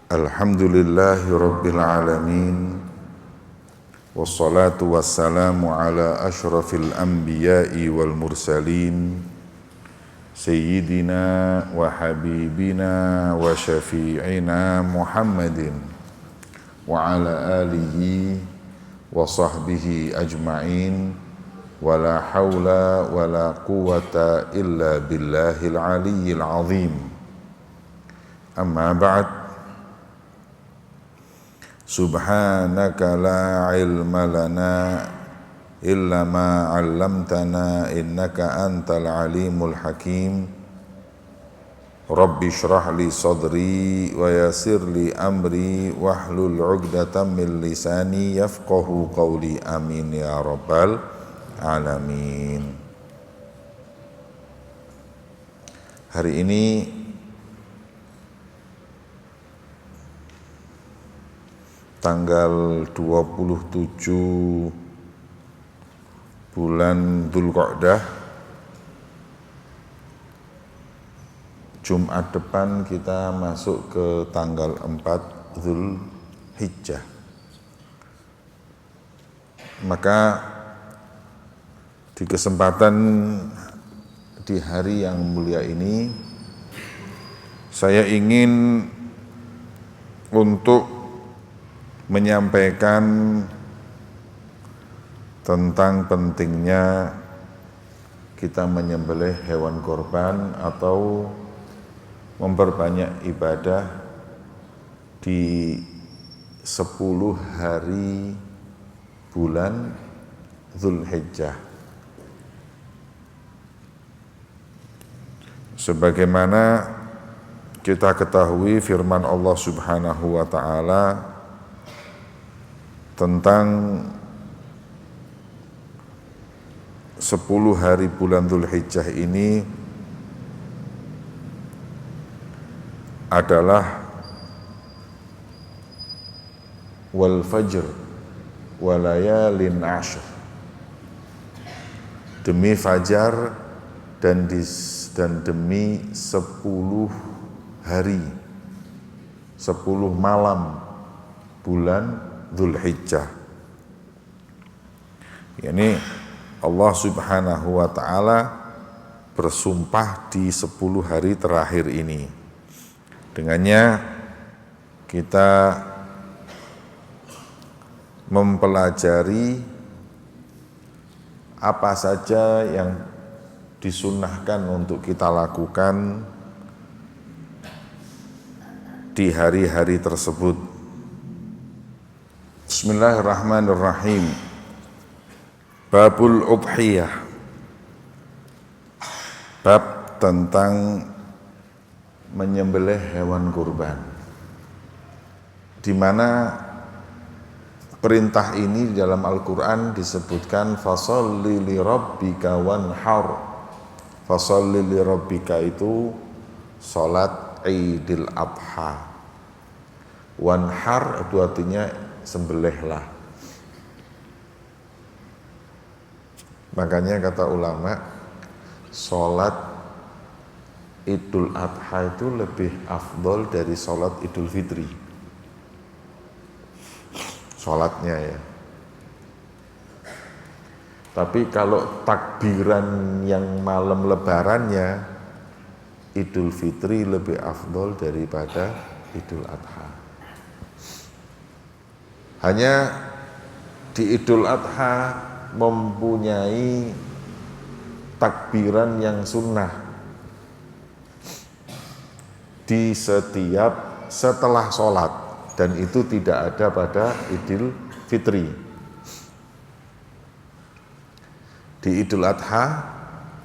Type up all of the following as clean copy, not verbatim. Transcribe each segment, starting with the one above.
Alhamdulillahi Rabbil Alamin. Wassalatu wassalamu ala ashrafil anbiya'i wal mursalin Sayyidina wa habibina wa syafi'ina Muhammadin wa ala alihi wa sahbihi ajma'in. Wa la hawla wa la quwata illa billahil aliyyil azim. Amma ba'd. Subhanaka la ilma lana illa ma 'allamtana innaka antal alimul hakim. Rabbi shrah li sadri wa yassir li amri wahlul 'uqdatam min lisani yafqahu qawli. Amin ya rabbal alamin. Hari ini tanggal 27 bulan Dzulqa'dah, Jumat depan kita masuk ke tanggal 4 Dzulhijjah. Maka di kesempatan di hari yang mulia ini, saya ingin untuk menyampaikan tentang pentingnya kita menyembelih hewan kurban atau memperbanyak ibadah di 10 hari bulan Dzulhijjah. Sebagaimana kita ketahui firman Allah Subhanahu wa ta'ala tentang 10 hari bulan Dzulhijjah ini adalah wal fajr wa layalin ashr, demi fajar dan demi 10 hari, 10 malam bulan Dzulhijjah. Ini Allah Subhanahu wa ta'ala bersumpah di 10 hari terakhir ini. Dengannya kita mempelajari apa saja yang disunnahkan untuk kita lakukan di hari-hari tersebut. Bismillahirrahmanirrahim. Babul Udhiyah, bab tentang menyembelih hewan kurban, di mana perintah ini di dalam Al-Quran disebutkan fasholli li rabbika wanhar. Fasholli li rabbika itu salat Idul Adha, wanhar itu artinya sembelihlah. Makanya kata ulama, sholat Idul Adha itu lebih afdol dari sholat Idul Fitri. Sholatnya ya. Tapi kalau takbiran yang malam lebarannya, Idul Fitri lebih afdol daripada Idul Adha. Hanya di Idul Adha mempunyai takbiran yang sunnah di setiap setelah sholat, dan itu tidak ada pada Idul Fitri. Di Idul Adha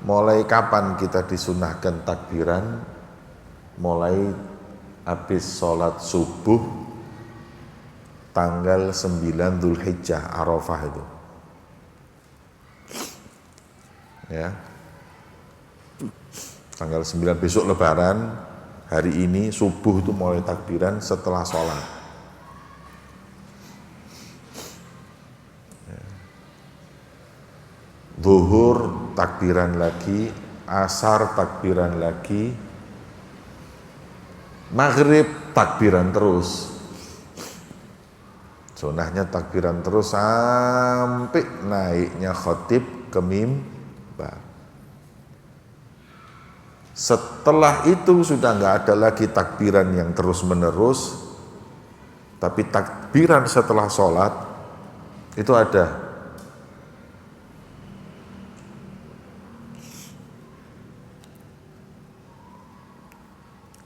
mulai kapan kita disunahkan takbiran? Mulai habis sholat subuh tanggal 9 Dzulhijjah, Arafah itu. Ya. Tanggal 9 besok lebaran, hari ini subuh itu mulai takbiran setelah sholat. Ya. Zuhur takbiran lagi, asar takbiran lagi, Maghrib takbiran terus. Sunahnya takbiran terus sampai naiknya khatib ke mimbar. Setelah itu sudah nggak ada lagi takbiran yang terus menerus, tapi takbiran setelah sholat itu ada.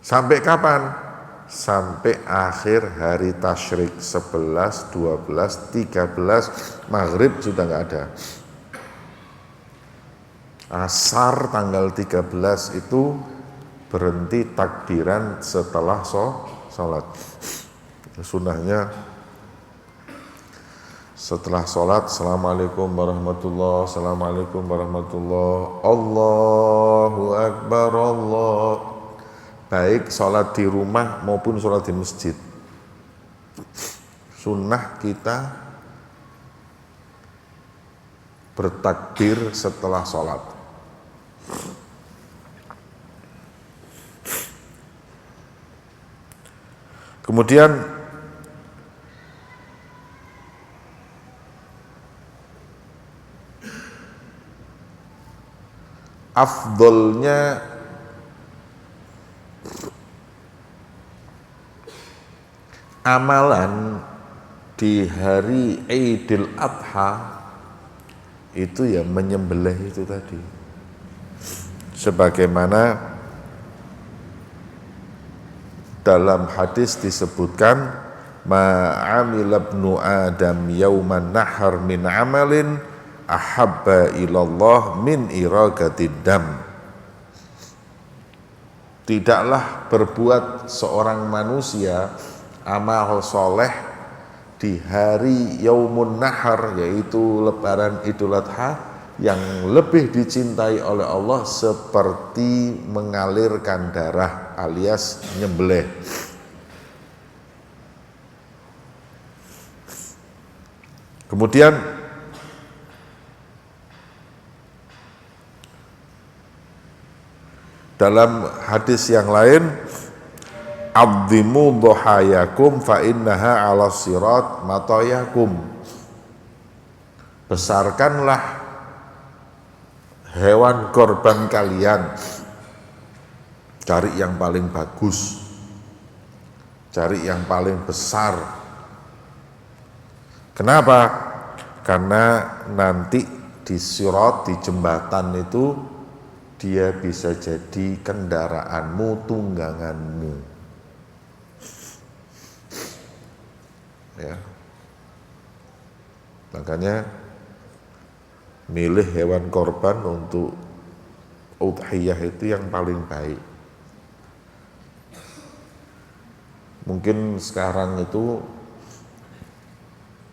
Sampai kapan? Sampai akhir hari tasyrik 11, 12, 13 maghrib sudah nggak ada. Asar tanggal 13 itu berhenti takbiran setelah sholat. Sunnahnya setelah sholat, assalamualaikum warahmatullahi, assalamualaikum warahmatullahi, Allahu Akbar, Allah. Baik sholat di rumah maupun sholat di masjid. Sunnah kita bertakbir setelah sholat. Kemudian afdolnya amalan di hari Idul Adha itu ya menyembelih itu tadi. Sebagaimana dalam hadis disebutkan, ma'amila ibnu Adam yauman nahar min amalin ahabba ilallah min iraqatid dam. Tidaklah berbuat seorang manusia amal soleh di hari Yaumun Nahar, yaitu lebaran Idul Adha, yang lebih dicintai oleh Allah seperti mengalirkan darah alias nyembelih. Kemudian dalam hadis yang lain, abdimu dohayakum fa innaha ala sirat matayakum. Besarkanlah hewan korban kalian, cari yang paling bagus, cari yang paling besar. Kenapa? Karena nanti di sirat, di jembatan itu dia bisa jadi kendaraanmu, tungganganmu. Ya, makanya milih hewan korban untuk udhiyah itu yang paling baik. Mungkin sekarang itu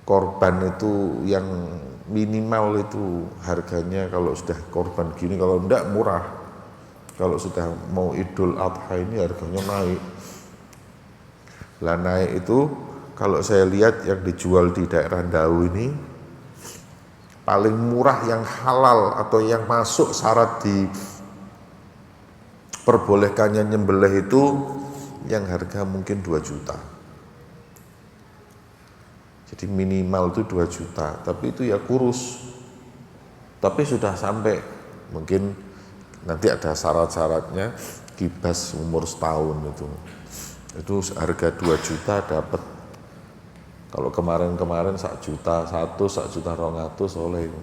korban itu yang minimal itu harganya kalau sudah korban gini, kalau enggak murah. Kalau sudah mau Idul Adha ini harganya naik. Lah naik itu kalau saya lihat yang dijual di daerah Dau ini paling murah yang halal atau yang masuk syarat di perbolehkannya nyembelih itu yang harga mungkin 2 juta. Jadi minimal itu 2 juta, tapi itu ya kurus. Tapi sudah sampai, mungkin nanti ada syarat-syaratnya, kibas umur setahun itu harga 2 juta dapat. Kalau kemarin 1 juta 1 juta 200 oleh itu.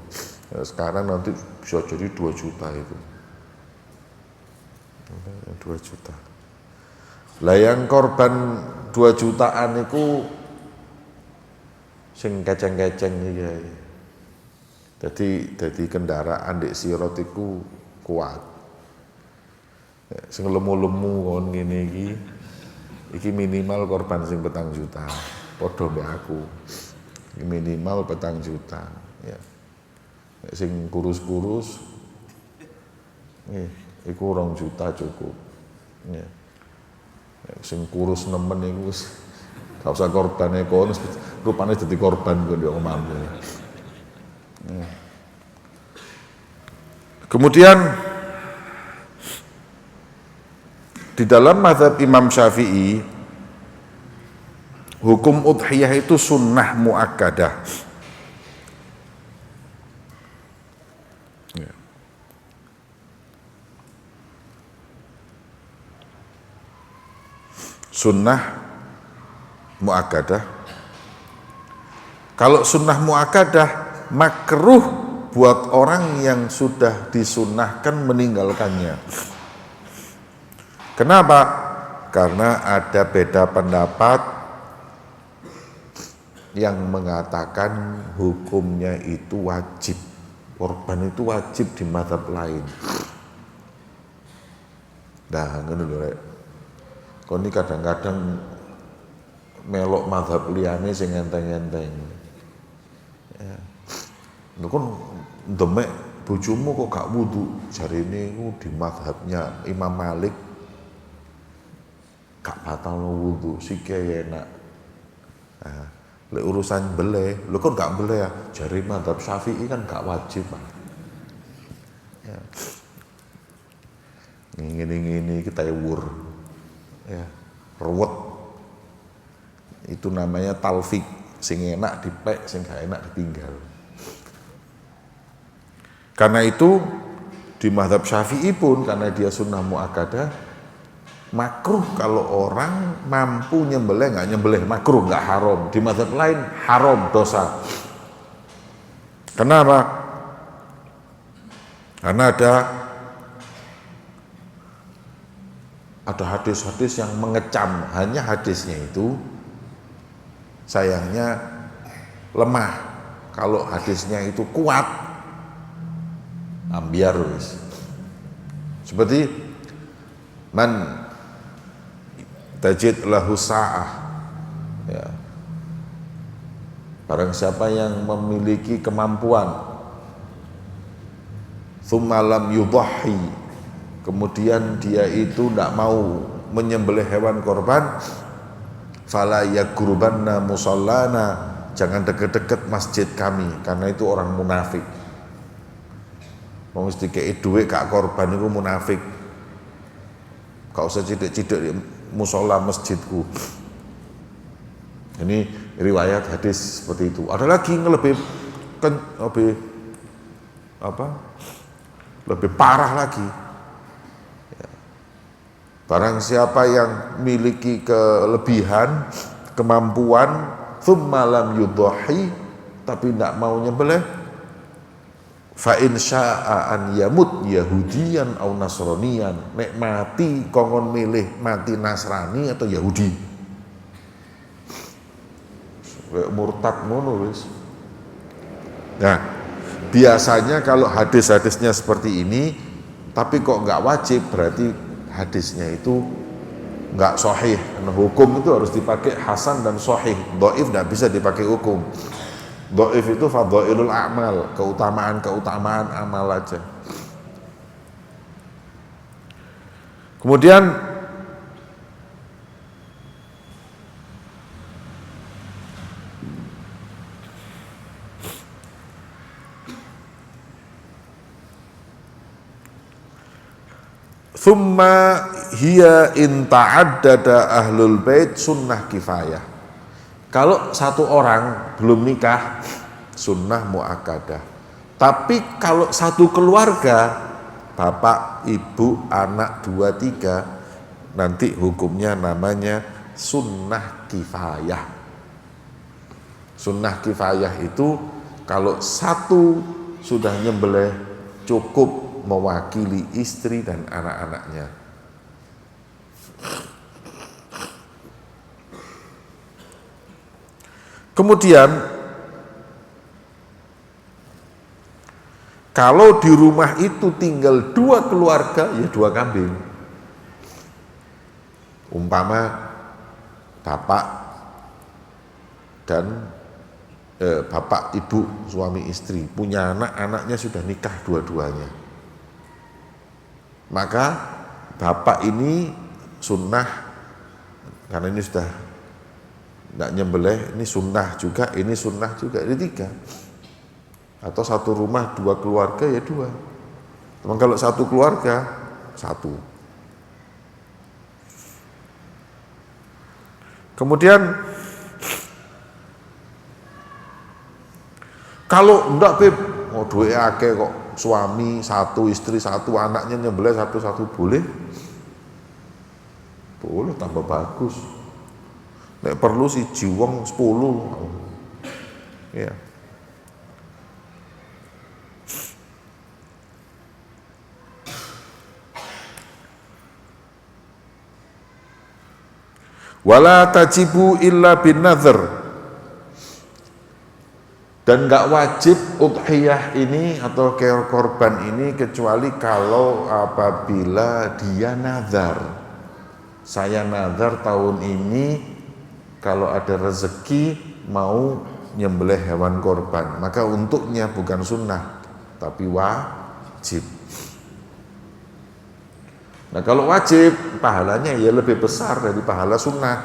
Sekarang nanti bisa jadi 2 juta itu. 2 juta. Lah yang korban 2 jutaan itu sing keceng-keceng iki. Jadi kendaraan di sirat iku kuat. Sing lemu-lemu kon ngene iki minimal korban sing 4 juta. Padha mbek aku. Minimal 4 juta, ya. Sing kurus-kurus iku 2 juta cukup. Ya. Sing kurus nemen iku wis gak usah korbane kono, rupane dadi korban kok yo omahmu. Ya. Kemudian Di dalam mazhab Imam Syafi'i, hukum udhiyah itu sunnah muakkadah. Ya. Sunnah muakkadah. Kalau sunnah muakkadah, makruh buat orang yang sudah disunnahkan meninggalkannya. Kenapa? Karena ada beda pendapat yang mengatakan hukumnya itu wajib. Korban itu wajib di mazhab lain. Nah, ngono lho rek. Kon iki kadang-kadang melok mazhab liyane sing enteng-enteng. Ya. Lho kon demek bojomu kok gak wudu, jarine iku di mazhabnya Imam Malik gak batal wudu, sikile enak. Nah, lek urusan beleh, lho kok gak beleh ya? Jari mazhab Syafi'i kan gak wajib, Pak. Ya. Ngene-ngene kita ewur. Ya, ruwet. Itu namanya talfik, sing enak dipek, sing gak enak ditinggal. Karena itu di mazhab Syafi'i pun karena dia sunnah muakkadah, makruh kalau orang mampu nyembelih, nggak nyembelih makruh, nggak haram. Di mazhab lain haram, dosa. Kenapa? Karena ada hadis-hadis yang mengecam, hanya hadisnya itu sayangnya lemah. Kalau hadisnya itu kuat, ambiar wis. Seperti man tajid lahu sa'ah, ya. Barang siapa yang memiliki kemampuan, tsumma lam yudhhi, kemudian dia itu tidak mau menyembelih hewan korban, fala yaqrubanna musallana, jangan deket-deket masjid kami, karena itu orang munafik. Mau mesti kei duit kak korban itu munafik. Gak usah cidik-cidik di musola masjidku. Ini riwayat hadis seperti itu. Ada lagi yang lebih parah lagi. Ya. Barang siapa yang memiliki kelebihan, kemampuan, tsumma lam yudhhi, tapi tidak mau nyembelih, fa in syaa an yamut yahudiyan au nasraniyan, nek mati kongon milih mati Nasrani atau Yahudi, murtad ngono wis. Nah, biasanya kalau hadis-hadisnya seperti ini tapi kok nggak wajib, berarti hadisnya itu nggak sahih. Karena hukum itu harus dipakai hasan dan sahih, dhaif nggak bisa dipakai hukum. Dhaif itu fadhailul a'mal, keutamaan amal aja. Kemudian thumma hiya in ta'addada ahlul bait sunnah kifayah. Kalau satu orang belum nikah, sunnah muakkadah. Tapi kalau satu keluarga, bapak, ibu, anak 2, 3, nanti hukumnya namanya sunnah kifayah. Sunnah kifayah itu kalau satu sudah nyembelih cukup mewakili istri dan anak-anaknya. Kemudian kalau di rumah itu tinggal 2 keluarga, ya 2 kambing. Umpama bapak dan bapak, ibu, suami istri punya anak, anaknya sudah nikah dua-duanya. Maka bapak ini sunnah, karena ini sudah tidak nyembelih, ini sunnah juga, ini sunnah juga, ini 3. Atau satu rumah 2 keluarga ya 2. Cuman kalau satu keluarga 1. Kemudian kalau enggak Beb, mau duit akeh kok, suami satu, istri satu, anaknya nyembelih satu-satu boleh? Boleh, tambah bagus. Nek perlu si jiwong 10. Ya. Wala tajibu illa bin nadhr. Dan nggak wajib udhiyah ini atau korban ini kecuali kalau apabila dia nazar. Saya nazar tahun ini kalau ada rezeki mau nyembelih hewan korban, maka untuknya bukan sunnah tapi wajib. Nah kalau wajib pahalanya ya lebih besar dari pahala sunnah.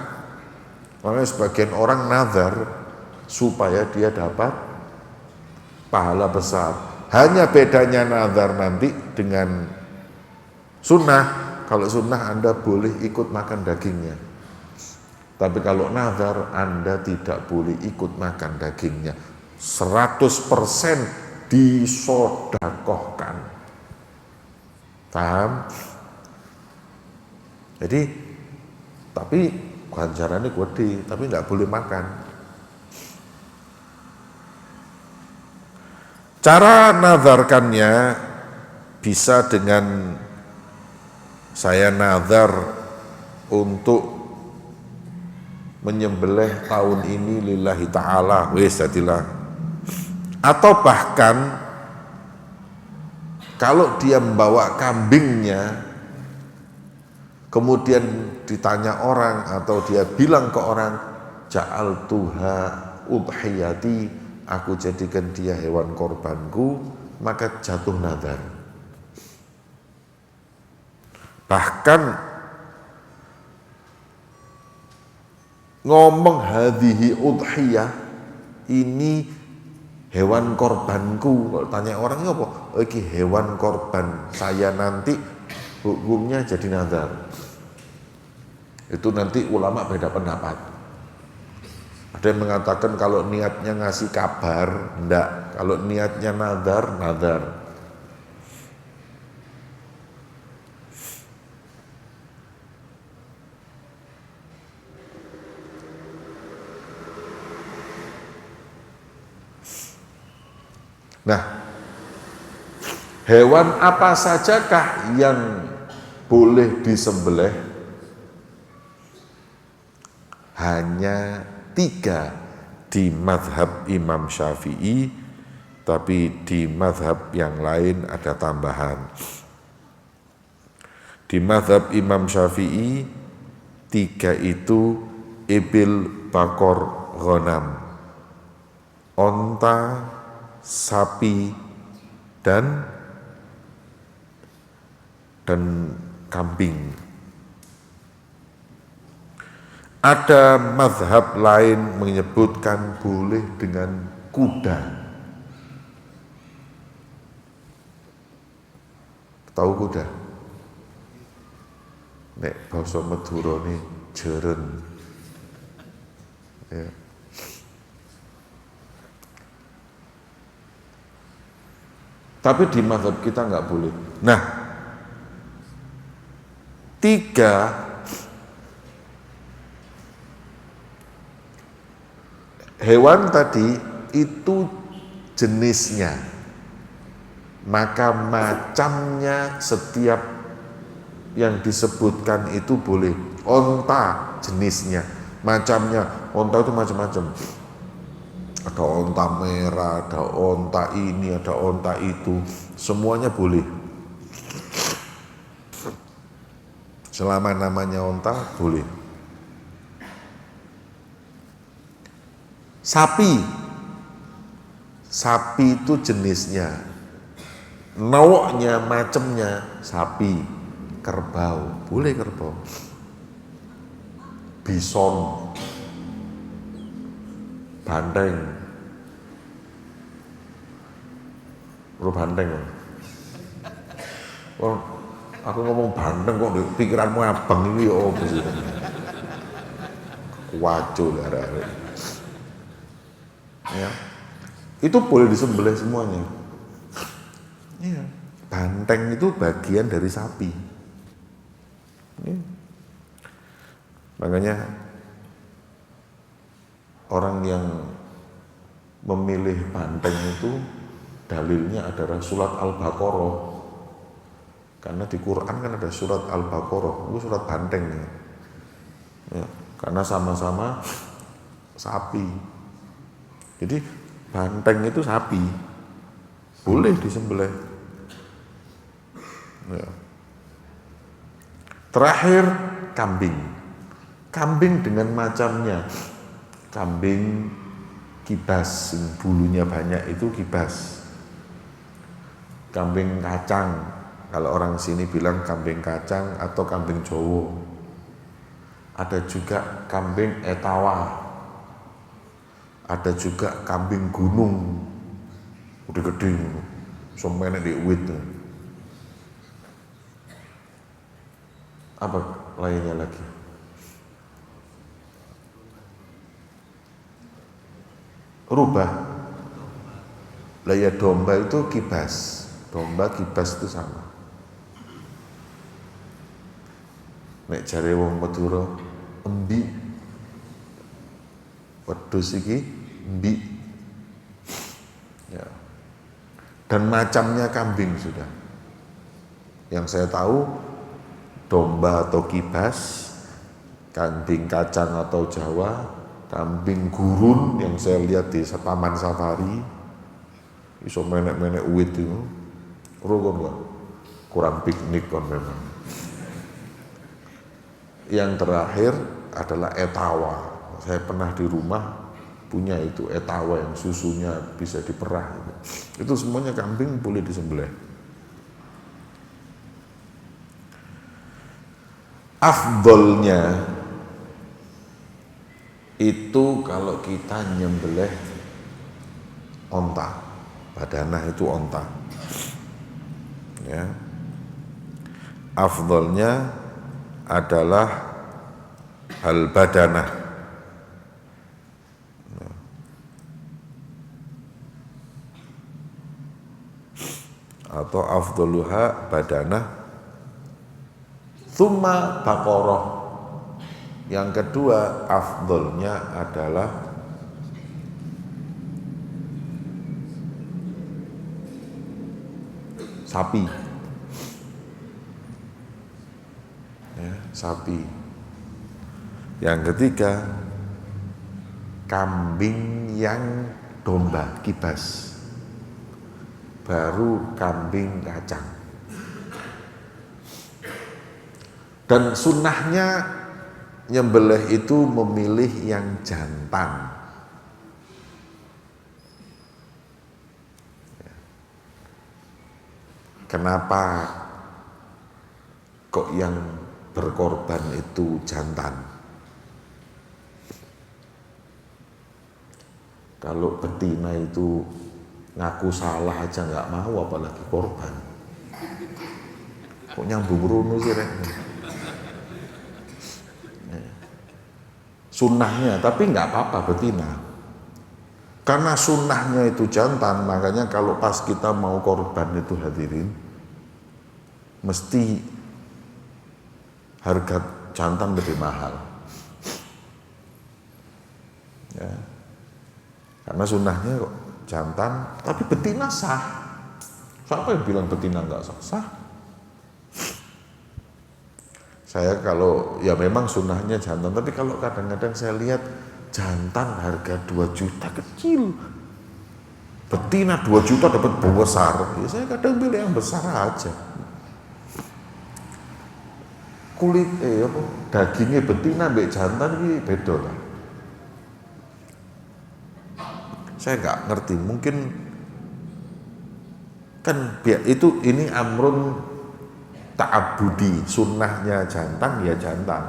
Makanya sebagian orang nazar supaya dia dapat pahala besar. Hanya bedanya nazar nanti dengan sunnah. Kalau sunnah Anda boleh ikut makan dagingnya. Tapi kalau nazar Anda tidak boleh ikut makan dagingnya. 100% disodakohkan. Paham? Jadi, tapi ganjarannya gede, tapi nggak boleh makan. Cara nazarkannya bisa dengan saya nazar untuk menyembelih tahun ini lillahi ta'ala, wis jadilah. Atau bahkan kalau dia membawa kambingnya, kemudian ditanya orang atau dia bilang ke orang, ja'altuha udhiyati, aku jadikan dia hewan korbanku, maka jatuh nazar. Bahkan ngomong hadhihi udhiyah, ini hewan korbanku. Kalau tanya orang ini apa? Oh, ini hewan korban saya nanti, hukumnya jadi nazar. Itu nanti ulama beda pendapat. Ada yang mengatakan kalau niatnya ngasih kabar, enggak. Kalau niatnya nazar, nazar. Nah, hewan apa sajakah yang boleh disembelih? Hanya 3 di mazhab Imam Syafi'i, tapi di mazhab yang lain ada tambahan. Di mazhab Imam Syafi'i 3 itu ibil, bakor, ghanam, onta, sapi, dan kambing. Ada mazhab lain menyebutkan boleh dengan kuda. Tahu kuda? Nek basa Madura nih jeren. Ya. Tapi di mazhab kita nggak boleh. Nah, 3 hewan tadi itu jenisnya, maka macamnya setiap yang disebutkan itu boleh. Onta jenisnya, macamnya, onta itu macam-macam. Ada onta merah, ada onta ini, ada onta itu, semuanya boleh. Selama namanya onta boleh. Sapi itu jenisnya, nawaknya, macamnya sapi. Kerbau, boleh kerbau. Bison, banteng, banteng. Oh, aku ngomong banteng kok pikiranmu abang ini, oh waco darah. Ya. Itu boleh disembelih semuanya. Ya. Banteng itu bagian dari sapi. Ya. Makanya orang yang memilih banteng itu dalilnya adalah surat Al-Baqarah. Karena di Quran kan ada surat Al-Baqarah, itu surat banteng ya. Karena sama-sama sapi. Jadi banteng itu sapi, boleh disembelih. Ya. Terakhir kambing. Kambing dengan macamnya. Kambing kibas, bulunya banyak itu kibas. Kambing kacang, kalau orang sini bilang kambing kacang atau kambing Jowo. Ada juga kambing etawa. Ada juga kambing gunung, udah gede, semuanya di wit. Apa lainnya lagi? Rubah. Lah ya domba itu kibas. Domba kibas itu sama. Nek jare wong Madura embi. Wedhus iki embi. Ya. Dan macamnya kambing sudah. Yang saya tahu domba atau kibas, kambing kacang atau Jawa, kambing gurun yang saya lihat di taman safari, iso menek-menek uwit itu, rukun kok, kurang piknik kan memang. Yang terakhir adalah etawa. Saya pernah di rumah punya itu etawa yang susunya bisa diperah. Itu semuanya kambing boleh disembelih. Afdolnya itu kalau kita nyembelih onta, badanah itu onta. Ya. Afdolnya adalah hal badanah. Atau afdoluha badanah tsumma baqarah. Yang kedua afdolnya adalah sapi ya, sapi. Yang ketiga kambing yang domba kibas, baru kambing kacang. Dan sunnahnya nyembelih itu memilih yang jantan. Kenapa kok yang berkorban itu jantan? Kalau betina itu ngaku salah aja nggak mau, apalagi korban. Kok nyambung runu sih rek? Sunnahnya, tapi nggak apa-apa betina. Karena sunnahnya itu jantan, makanya kalau pas kita mau korban itu hadirin, mesti harga jantan lebih mahal. Ya. Karena sunnahnya kok jantan, tapi betina sah. Siapa yang bilang betina nggak sah? Sah. Saya kalau ya memang sunnahnya jantan, tapi kalau kadang-kadang saya lihat jantan harga 2 juta kecil, betina 2 juta dapat besar, ya saya kadang pilih yang besar aja. Kulit dagingnya betina mbek jantan ini beda lah. Saya nggak ngerti, mungkin kan itu ini amrun ta'abudi, sunnahnya jantan ya jantan,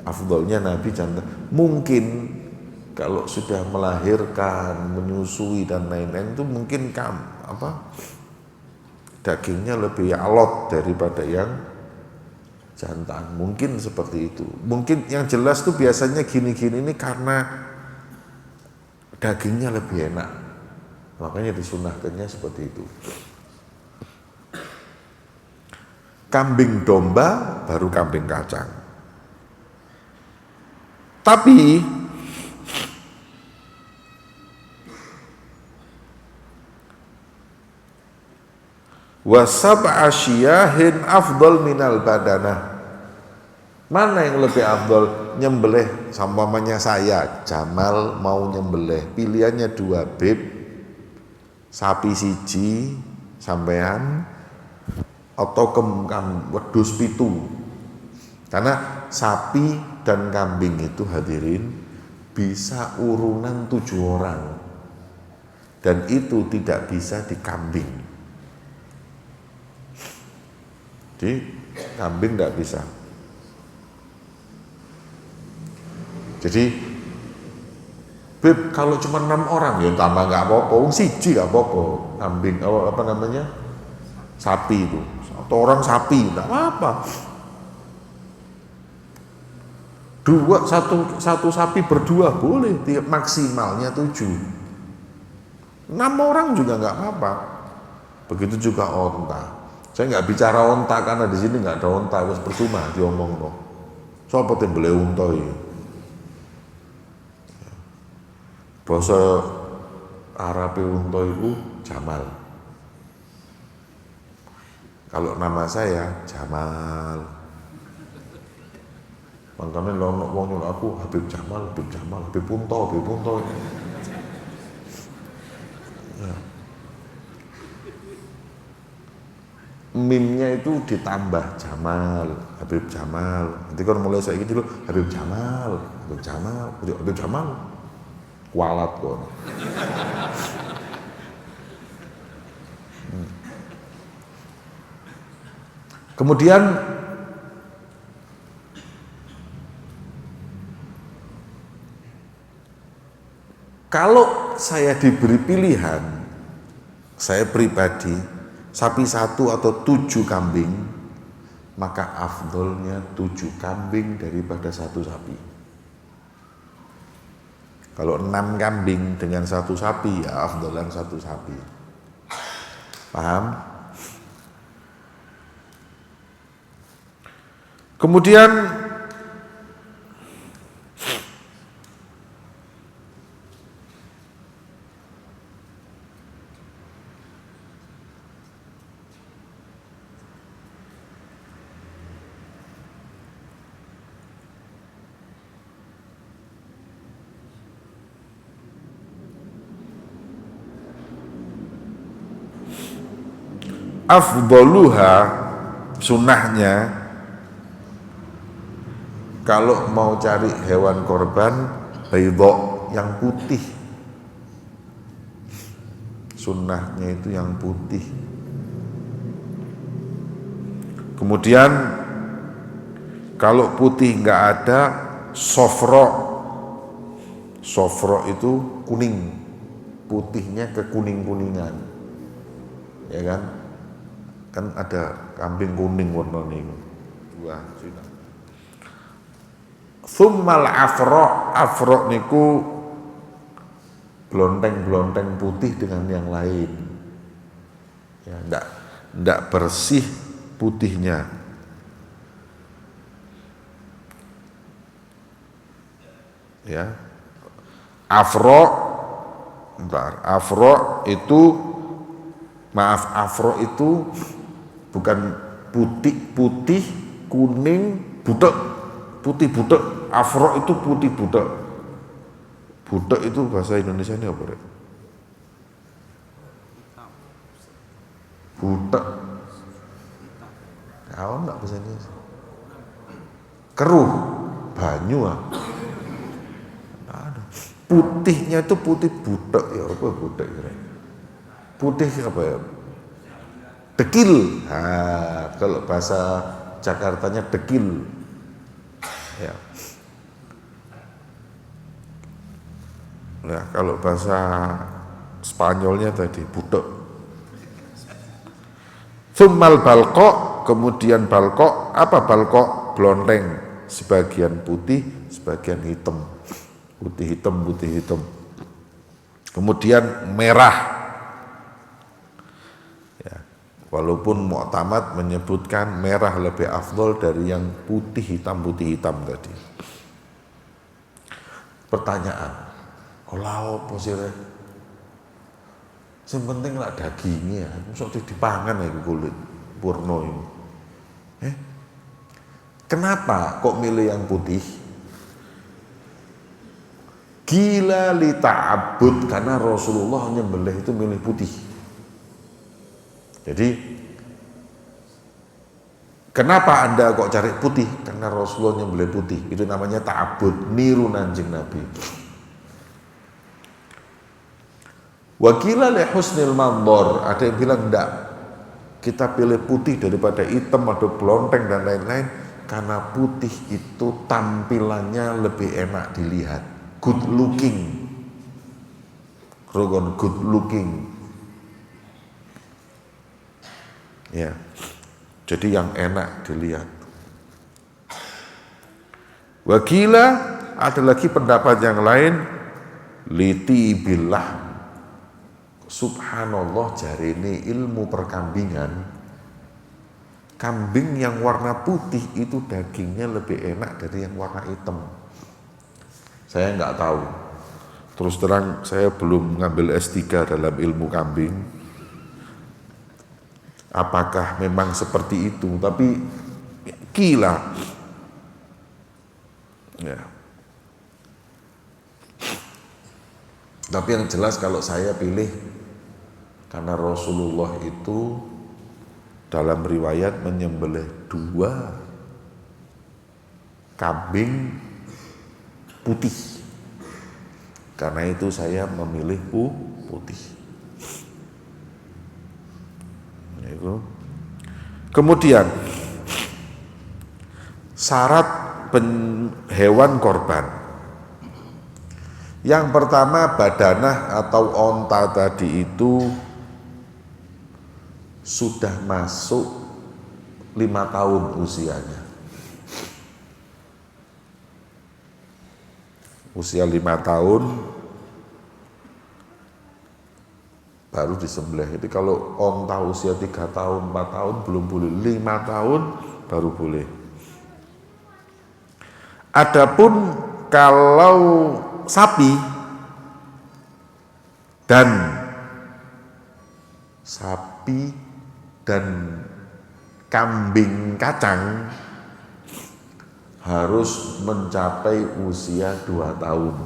afdolnya Nabi jantan. Mungkin kalau sudah melahirkan, menyusui dan lain-lain itu mungkin dagingnya lebih alot daripada yang jantan. Mungkin seperti itu. Mungkin yang jelas tuh biasanya gini-gini ini karena dagingnya lebih enak. Makanya disunahkannya seperti itu. Kambing domba baru kambing kacang. Tapi wasab'a syiyahin afdal minal badanah. Mana yang lebih afdal? Nyembelih, sampamanya saya Jamal mau nyembelih, pilihannya dua, beb, sapi siji sampean atau wedhus pitu. Karena sapi dan kambing itu hadirin bisa urunan 7 orang, dan itu tidak bisa di kambing. Di kambing tidak bisa. Jadi beb kalau cuma 6 orang ya tambah nggak apa-apa, siji nggak apa-apa. Kambing apa namanya, sapi itu, atau orang sapi nggak apa-apa. Satu sapi berdua boleh, maksimalnya 7. 6 orang juga nggak apa-apa. Begitu juga onta. Saya nggak bicara onta karena di sini nggak ada onta, terus percuma diomong loh. Sopo yang boleh unta ya. Bahasa Arab unta itu Jamal. Kalau nama saya Jamal. Makanya lono wong nyuruh aku Habib Jamal, Habib Punto. Ya. Mimnya itu ditambah Jamal, Habib Jamal. Nanti kalau mulai saya gitu loh, Habib Jamal. Kualat kok. Kemudian kalau saya diberi pilihan, saya pribadi, sapi 1 atau 7 kambing, maka afdolnya 7 kambing daripada 1 sapi. Kalau 6 kambing dengan 1 sapi, ya afdolan 1 sapi. Paham? Kemudian afdoluha, sunnahnya kalau mau cari hewan korban baydha, yang putih. Sunnahnya itu yang putih. Kemudian kalau putih nggak ada, sofro. Sofro itu kuning, putihnya kekuning-kuningan, ya kan? Kan ada kambing kuning warnanya dua Cina. Tsummal afro niku blonteng putih dengan yang lain. Ya, ndak bersih putihnya. Ya. Afro itu bukan putih kuning butek, putih butek. Afro itu putih butek. Butek itu bahasa Indonesia ini apa, Rek? Butek. Kau enggak bahasa Indonesia? Keruh, banyu ah. Putihnya itu putih butek ya, apa butek ya? Putih apa ya? Dekil. Nah, kalau bahasa Jakartanya dekil. Ya. Nah, kalau bahasa Spanyolnya tadi butek. Tsummal balqa, kemudian balkok. Apa balkok? Blonteng, sebagian putih, sebagian hitam. Putih hitam, putih hitam. Kemudian merah. Ya, walaupun Mu'tamad menyebutkan merah lebih afdol dari yang putih hitam tadi. Pertanyaan, kalau apa sih? Yang penting lah dagingnya, maksudnya dipangan ya kulit purno ini. Kenapa kok milih yang putih? Gila li ta'abbud, karena Rasulullah nyembelih itu milih putih. Jadi kenapa Anda kok cari putih? Karena Rasulullah nyembelih putih. Itu namanya ta'abbud, niru nanjing Nabi. Wakila li husnil mandor, ada yang bilang enggak, kita pilih putih daripada hitam atau blonteng dan lain-lain, karena putih itu tampilannya lebih enak dilihat, good looking, good looking, ya, jadi yang enak dilihat. Wakila, ada lagi pendapat yang lain, liti billah, subhanallah, jari ini ilmu perkambingan, kambing yang warna putih itu dagingnya lebih enak dari yang warna hitam. Saya nggak tahu, terus terang saya belum ngambil S3 dalam ilmu kambing, apakah memang seperti itu, tapi gila ya. Tapi yang jelas kalau saya pilih, karena Rasulullah itu dalam riwayat menyembelih 2 kambing putih. Karena itu saya memilih putih. Itu. Kemudian syarat hewan korban. Yang pertama, badanah atau onta tadi itu sudah masuk 5 tahun usianya. Usia 5 tahun baru disembelih. Jadi kalau onta usia 3 tahun, 4 tahun belum boleh, 5 tahun baru boleh. Adapun kalau sapi dan kambing kacang harus mencapai usia 2 tahun.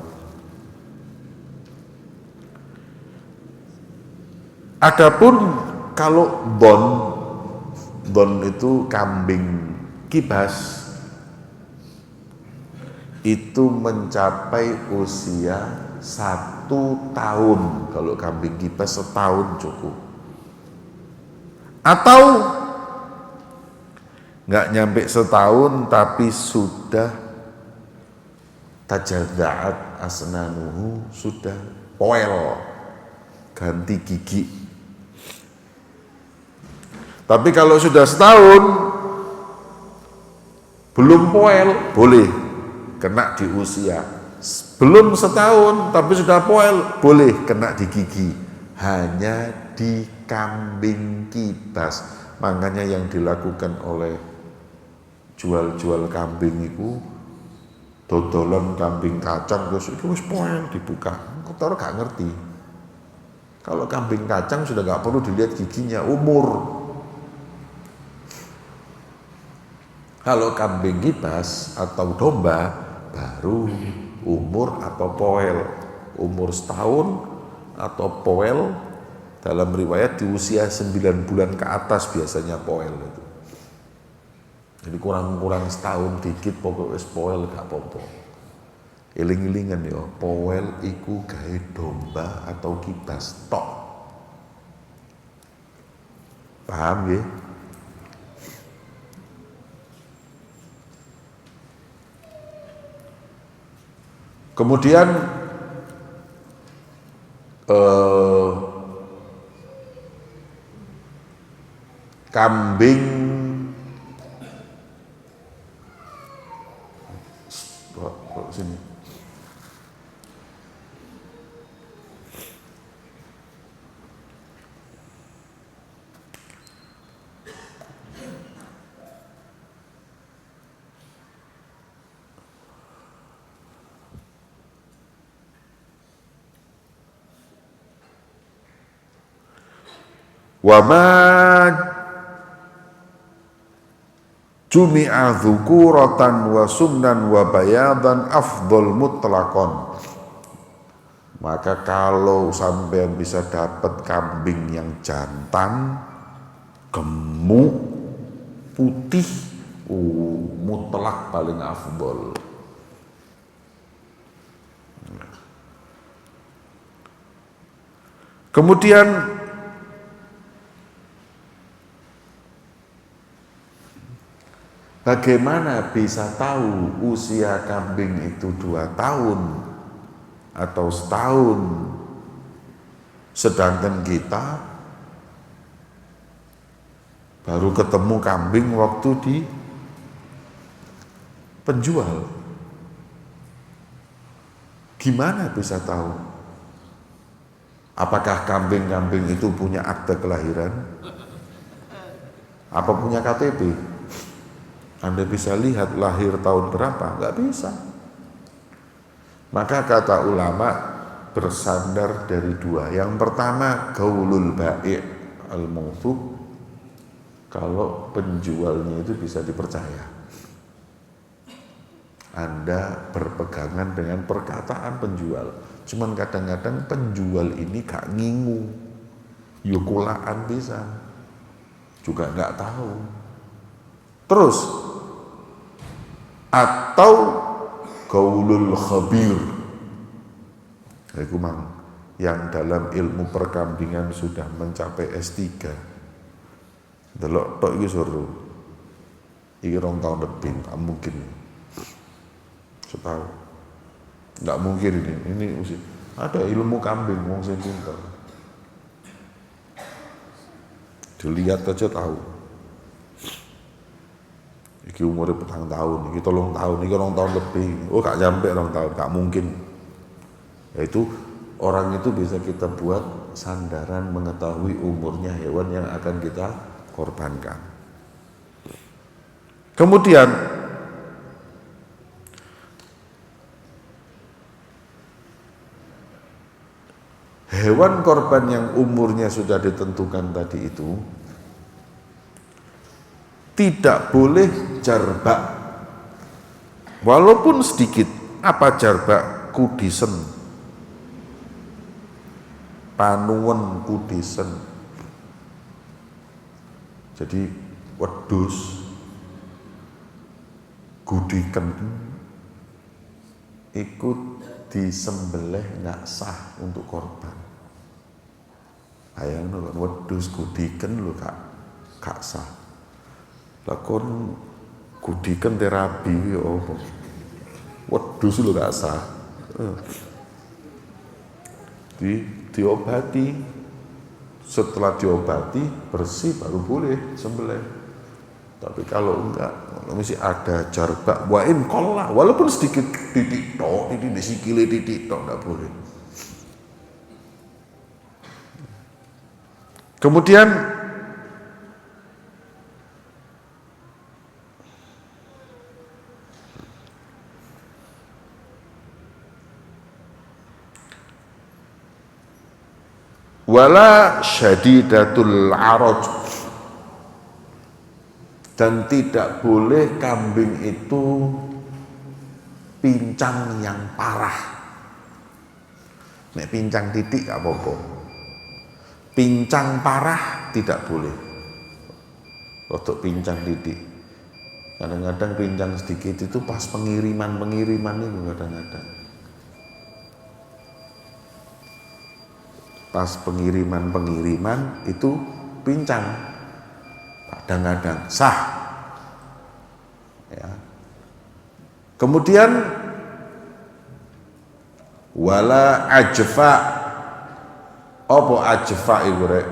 Adapun kalau bon itu kambing kibas, itu mencapai usia 1 tahun. Kalau kambing kibas 1 tahun cukup. Atau nggak nyampe 1 tahun tapi sudah tajadza'at asnanuhu, sudah poel, ganti gigi. Tapi kalau sudah 1 tahun belum poel, boleh, kena di usia. Belum 1 tahun tapi sudah poel, boleh kena di gigi. Hanya di kambing kibas. Makanya yang dilakukan oleh jual-jual kambing itu, dodolan kambing kacang terus itu wis poel dibuka. Kotor gak ngerti. Kalau kambing kacang sudah gak perlu dilihat giginya, umur. Kalau kambing kibas atau domba baru umur atau poel, umur 1 tahun atau poel, dalam riwayat di usia 9 bulan ke atas biasanya poel itu. Jadi kurang-kurang 1 tahun dikit pokoknya wis poel gak apa-apa. Eling-elingan ya, poel iku gawe domba atau kibas tok. Paham ya? Kemudian kambing Bawa sini. Wa ma jumi'a dzukuratan wa sumnan wa bayadan afdol mutlakon. Maka kalau sampean bisa dapat kambing yang jantan, gemuk, putih, mutlak paling afdol. Kemudian bagaimana bisa tahu usia kambing itu 2 tahun atau setahun, sedangkan kita baru ketemu kambing waktu di penjual? Gimana bisa tahu? Apakah kambing-kambing itu punya akte kelahiran? Apa punya KTP? Anda bisa lihat lahir tahun berapa? Nggak bisa. Maka kata ulama bersandar dari 2. Yang pertama, gaulul bai' al-mawthuq, kalau penjualnya itu bisa dipercaya. Anda berpegangan dengan perkataan penjual. Cuman kadang-kadang penjual ini gak ngingu, yukulaan bisa, juga nggak tahu. Terus atau gaulul khabir, yang dalam ilmu perkambingan sudah mencapai S3. Delok tok iki suruh. Iki 2 tahun lebih, tak mungkin. Setahun. Enggak mungkin ini usia. Ada ilmu kambing wong sing pinter. Dilihat aja tahu. Iki umurnya 4 tahun, iki 3 tahun, iki 2 tahun lebih. Oh gak nyampe 2 tahun, gak mungkin. Yaitu orang itu bisa kita buat sandaran mengetahui umurnya hewan yang akan kita korbankan. Kemudian hewan korban yang umurnya sudah ditentukan tadi itu tidak boleh jarbak, walaupun sedikit. Apa jarbak? Kudisen, panuwen kudisen. Jadi wedhus gudiken ikut disembelih nggak sah untuk korban. Ayang kan wedhus gudiken lho gak sah. Lakon gudiken terapi ya apa? Wedhus lho gak sah. Diobati. Setelah diobati bersih baru boleh sembelih. Tapi kalau enggak, mesti ada jarbak wain kolah, walaupun sedikit titik tok, titik di sikile titik tok enggak boleh. Kemudian wala syadidatul araj, dan tidak boleh kambing itu pincang yang parah. Nek pincang titik gak apa-apa, pincang parah tidak boleh. Untuk pincang titik, kadang-kadang pincang sedikit itu pas pengiriman itu kadang-kadang. Pas pengiriman itu pincang, kadang-kadang sah. Ya. Kemudian wala ajfa. Apa ajfa itu rek?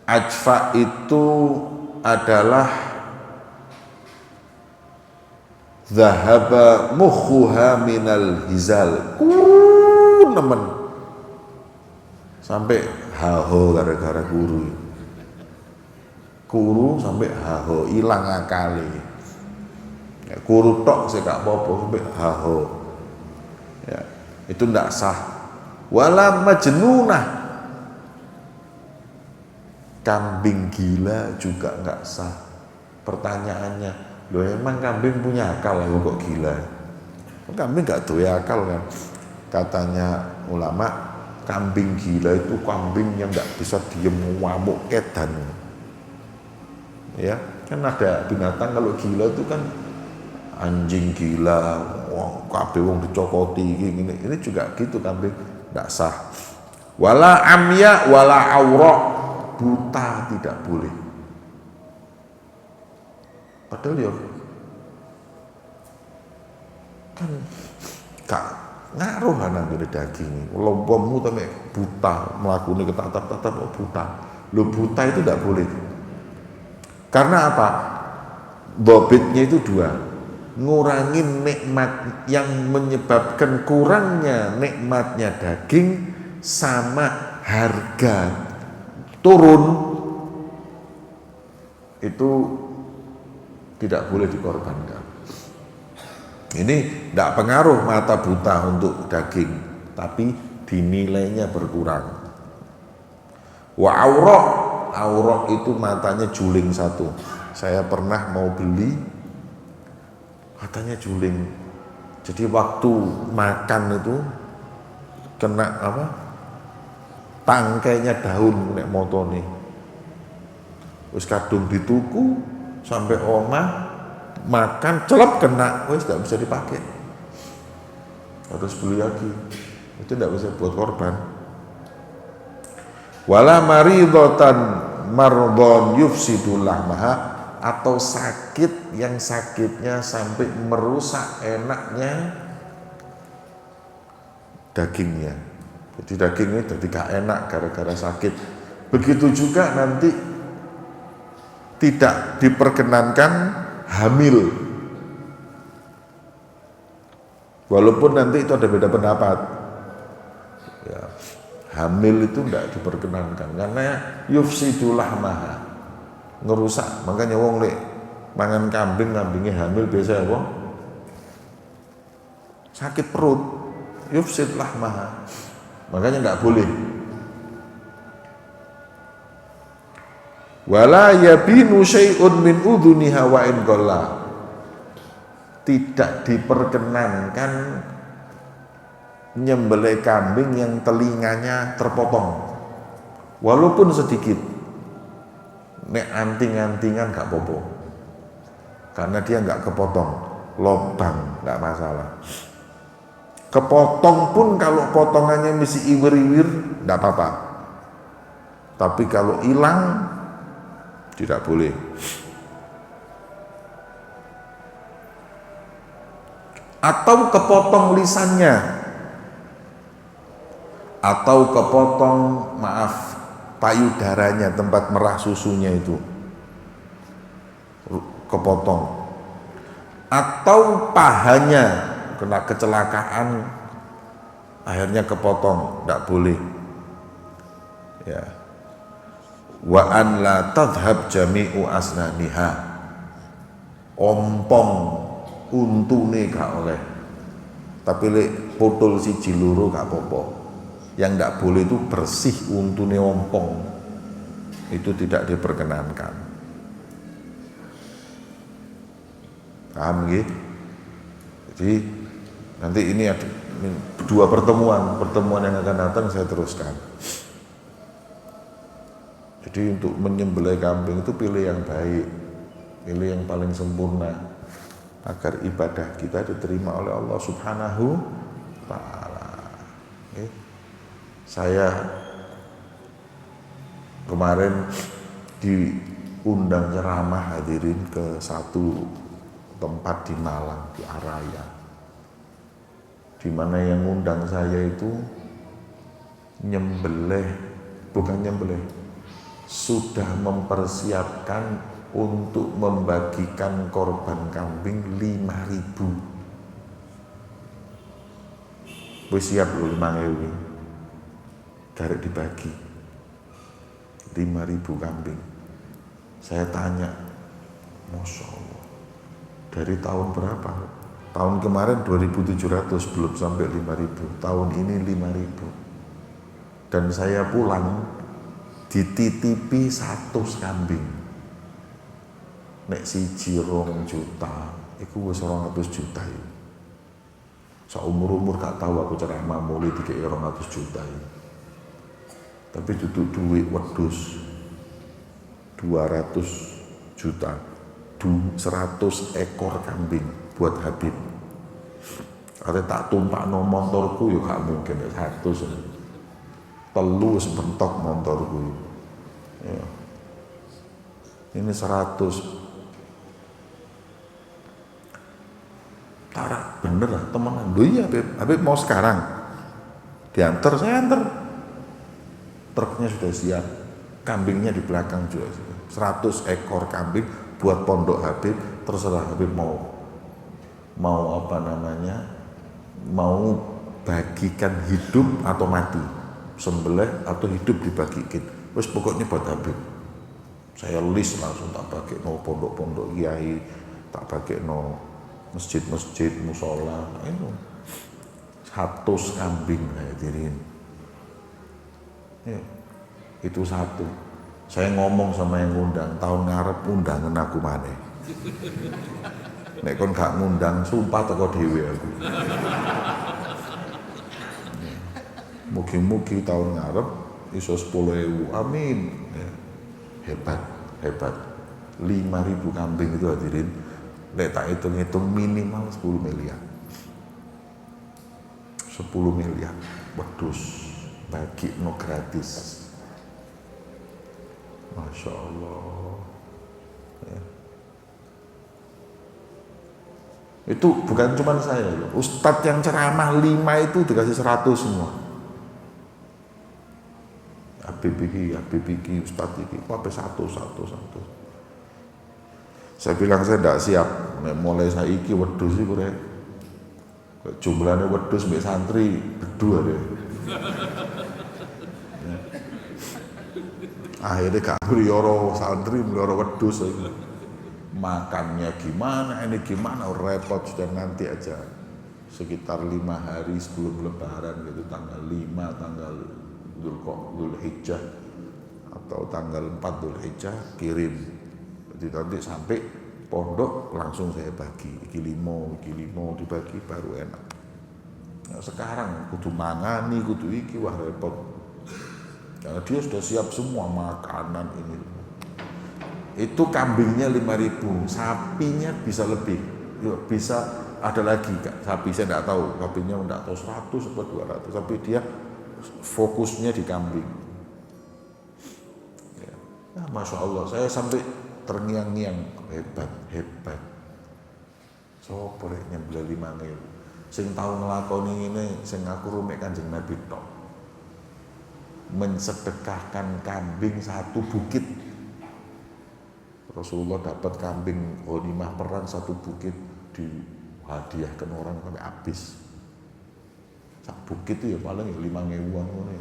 Ajfa itu adalah Zahaba mukhuha minal hizal. Nemen. Sampai haho gara-gara guru. Kuru sampai haho, ilang akali. Ya, kuru tok sih gak apa-apa sampai haho. Ya, itu ndak sah. Wala majnunah. Kambing gila juga nggak sah. Pertanyaannya, loh emang kambing punya akal ya kok gila? Kambing nggak tuh ya akal kan? Katanya ulama, kambing gila itu kambing yang nggak bisa diem ngamuk edan. Ya, kan ada binatang kalau gila itu kan anjing gila, kabeh wong dicokoti gini. Ini juga gitu kambing nggak sah. Wala amya wala aura, buta tidak boleh. Padahal ya kan gak ngaruh anak ini daging. Lompomu tapi buta melakukan ketatap-tatap buta. Lo buta itu tidak boleh. Karena apa? Bobitnya itu dua. Ngurangin nikmat yang menyebabkan kurangnya nikmatnya daging sama harga turun itu tidak boleh dikorbankan. Ini tidak pengaruh mata buta untuk daging, tapi dinilainya berkurang. Wa aurok itu matanya juling satu. Saya pernah mau beli, matanya juling. Jadi waktu makan itu kena apa? Tangkainya daun nek motone. Wis kadung dituku sampai omah makan celep kena, wis tidak bisa dipakai. Harus beli lagi. Itu tidak bisa buat korban. Wala maridatan mardon yufsidul lahmaha, atau sakit yang sakitnya sampai merusak enaknya dagingnya. Jadi dagingnya jadi gak enak gara-gara sakit. Begitu juga nanti tidak diperkenankan hamil. Walaupun nanti itu ada beda pendapat. Ya, hamil itu tidak diperkenankan karena yufsidul lahmaha, ngerusak. Makanya wong lek mangan kambingnya hamil biasa wong sakit perut, yufsid lahmaha. Makanya tidak boleh. Wala yabinu syai'un min udhuniha wa in qalla, tidak diperkenankan nyembelih kambing yang telinganya terpotong walaupun sedikit. Nek anting-antingan gak apa-apa karena dia gak kepotong, lobang gak masalah. Kepotong pun kalau potongannya mesti iwir-iwir gak apa-apa, tapi kalau hilang tidak boleh. Atau kepotong lisannya, atau kepotong payudaranya, tempat merah susunya itu kepotong, atau pahanya kena kecelakaan akhirnya kepotong, tidak boleh. Ya. Wa an la tadhhab jami'u asnaniha, ompong untune gak oleh, tapi lek putul siji loro gak apa-apa. Yang tidak boleh itu bersih untune ompong, itu tidak diperkenankan. Paham nggih? Jadi nanti ini ada dua pertemuan yang akan datang saya teruskan. Jadi untuk menyembelih kambing itu pilih yang baik, pilih yang paling sempurna agar ibadah kita diterima oleh Allah Subhanahu wa ta'ala. Okay. Saya kemarin diundang ceramah hadirin ke satu tempat di Malang, di Araya, di mana yang undang saya itu bukan nyembelih, sudah mempersiapkan untuk membagikan korban kambing 5.000. Wis siap lho 5.000. Garek dibagi 5.000 kambing. Saya tanya, Masya Allah, dari tahun berapa? Tahun kemarin 2.700, belum sampai 5.000. Tahun ini 5.000. Dan saya pulang dititipi 100 kambing. Nek siji 2 juta, iku wis 200 juta ya. Seumur-umur gak tahu aku ceramah mulai dikei 200 juta ya. Tapi duduk duit wedhus 200 juta, 100 ekor kambing buat Habib. Ada tak tumpak no motorku ya gak mungkin 100. Telu sebentok motorku ya. Ini 100. Tarak bener lah temenan. Loh iya Habib mau sekarang diantar, saya antar. Truknya sudah siap, kambingnya di belakang juga. 100 ekor kambing buat pondok Habib. Terserah Habib mau apa namanya, mau bagikan hidup atau mati, sembelih atau hidup dibagikan. Terus pokoknya buat Habib. Saya list langsung tak bagi no pondok-pondok kiai, tak bagi no masjid-masjid, musola, itu 100 kambing hadirin. Ya, itu 1. Saya ngomong sama yang ngundang, tahun ngarep undangan aku maneh. Nek kon gak ngundang, sumpah teko dhewe aku. Mugi-mugi tahun ngarep iso 10.000, amin. Ya. Hebat. 5.000 kambing itu hadirin. Nek tak hitung-hitung minimal 10 miliar. 10 miliar wedhus bagi no gratis. Masya Allah ya. Itu bukan cuma saya loh. Ustadz yang ceramah 5 itu dikasih 100 semua. Habib iki, Ustadz iki, apa satu. Saya bilang saya tidak siap. Mulai saiki wedhus iku rek. Jumlahnya wedhus mbek santri berdua deh. Akhirnya gak melihara santri, melihara wedhus lagi. Makannya gimana, ini gimana, repot. Sudah nanti aja sekitar 5 hari sebelum lebaran gitu, tanggal 5, tanggal Dzulhijjah atau tanggal 4 Dzulhijjah kirim. Jadi nanti sampai pondok langsung saya bagi, iki limo dibagi baru enak. Nah, sekarang kudu mangani, kudu iki, wah repot. Karena dia sudah siap semua makanan ini. Itu kambingnya 5.000, sapinya bisa lebih, bisa ada lagi Kak. Sapi saya tidak tahu, sapinya tidak tahu 100 atau 200, tapi dia fokusnya di kambing. Ya. Nah, Masya Allah, saya sampai terngiang-ngiang, hebat. Sopo rek nyembelih 5.000. Sing tau nglakoni ngene, sing aku rumek Kanjeng Nabi tok. Mensedekahkan kambing 1 bukit. Rasulullah dapat kambing ghanimah perang 1 bukit, dihadiahkan orang sampai habis. Sak bukit itu ya paling 5.000-an ngono.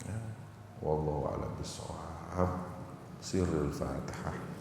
Ya. Wallahu a'lam bishawab. Sirrul Fatihah.